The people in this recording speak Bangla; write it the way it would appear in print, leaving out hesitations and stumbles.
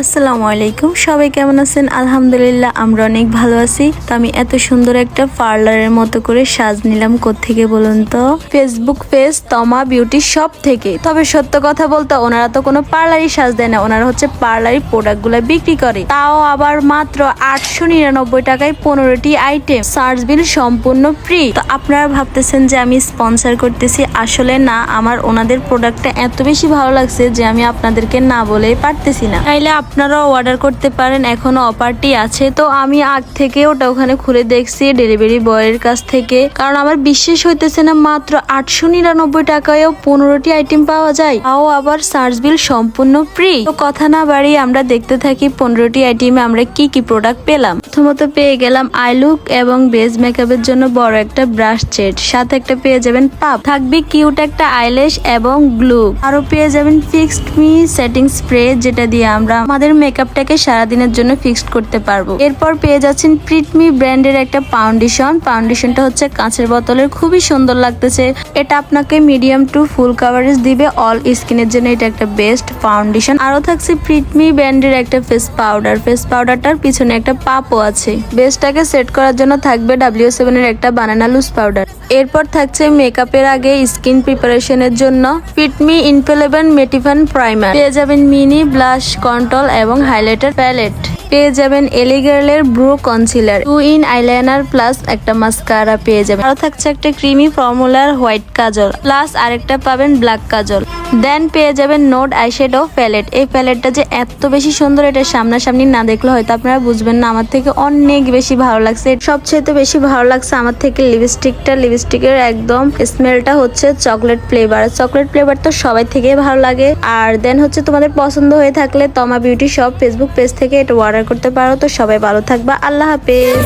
আসসালামু আলাইকুম, সবাই কেমন আছেন? আলহামদুলিল্লাহ আমরা অনেক ভালো আছি। তো আমি এত সুন্দর একটা পার্লারের মতো করে সাজ নিলাম কোত্থেকে বলুন তো? ফেসবুক পেজ তমা বিউটি শপ থেকে। তবে সত্য কথা বলতে ওনারা তো কোনো পার্লারই সাজ দেয় না, ওনারা হচ্ছে পার্লারি প্রোডাক্টগুলো বিক্রি করে, তাও আবার মাত্র 899 টাকায় 15টি আইটেম, চার্জ বিল সম্পূর্ণ ফ্রি। তো আপনারা ভাবতেছেন যে আমি স্পন্সর করতেছি, আসলে না, আমার ওনাদের প্রোডাক্টটা এত বেশি ভালো লাগছে যে আমি আপনাদেরকে না বলেই পারতেছি না। চাইলে আপনারাও অর্ডার করতে পারেন, এখনো অফারটি আছে। তো আমি আগ থেকে ওটা ওখানে খুলে দেখছি ডেলিভারি বয়ের কাছ থেকে, কারণ আমার বিশ্বাস হইতেছে না মাত্র 899 টাকায়ও 15টি আইটেম পাওয়া যায়, তাও আবার চার্জ বিল সম্পূর্ণ ফ্রি। তো কথা না বাড়িয়ে আমরা দেখতে থাকি 15টি আইটেমে আমরা কি কি প্রোডাক্ট পেলাম। প্রথমত পেয়ে গেলাম আই লুক এবং বেস মেকআপের জন্য বড় একটা ব্রাশ সেট, সাথে একটা পেয়ে যাবেন পাপ, থাকবে কিউট একটা আইল্যাশ এবং গ্লু, আরো পেয়ে যাবেন ফিক্সড মি সেটিং স্প্রে, যেটা দিয়ে আমরা আমাদের মেকআপটাকে সারাদিনের জন্য ফিক্সড করতে পারবো। এরপর পেয়ে যাচ্ছেন প্রিটমি ব্র্যান্ডের একটা ফাউন্ডেশনটা হচ্ছে কাঁচের বোতলের, খুবই সুন্দর লাগতেছে। এটা আপনাকে মিডিয়াম টু ফুল কাভারেজ দিবে অল স্কিনের জন্য, এটা একটা বেস্ট ফাউন্ডেশন। আরো থাকছে প্রিটমি ব্র্যান্ডের একটা ফেস পাউডারটার পিছনে একটা পাপও আছে। বেসটাকে সেট করার জন্য থাকবে W7 এর একটা বানানা লুজ পাউডার। এরপর থাকছে মেকআপের আগে স্কিন প্রিপারেশনের জন্য ফিটমি ইনফেলেবল মেটিফান প্রাইমার, পেয়ে যাবেন মিনি ব্লাশ কন্ট্রোল এবং হাইলাইটার প্যালেট, পেয়ে যাবেন এলিগার্লের brow concealer, 2 in eyeliner plus একটা মাস্কারা পেয়ে যাবেন। আরো থাকছে একটা ক্রিমি ফর্মুলার হোয়াইট কাজল প্লাস আরেকটা পাবেন ব্ল্যাক কাজল। দেন পেয়ে যাবেন নোড আইশ্যাডো প্যালেট। এই প্যালেটটা যে এত বেশি সুন্দর, এটা সামনাসামনি না দেখলে হয়তো আপনারা বুঝবেন না। আমার থেকে অনেক বেশি ভালো লাগছে, সবচেয়ে বেশি ভালো লাগছে আমার থেকে লিপস্টিকের একদম স্মেলটা হচ্ছে চকলেট ফ্লেভার তো সবাই থেকে ভালো লাগে। আর দেন হচ্ছে তোমাদের পছন্দ হয়ে থাকলে তমা বিউটি শপ ফেসবুক পেজ থেকে এটা অর্ডার করতে পারো। তো সবাই ভালো থাকবা, আল্লাহ হাফেজ।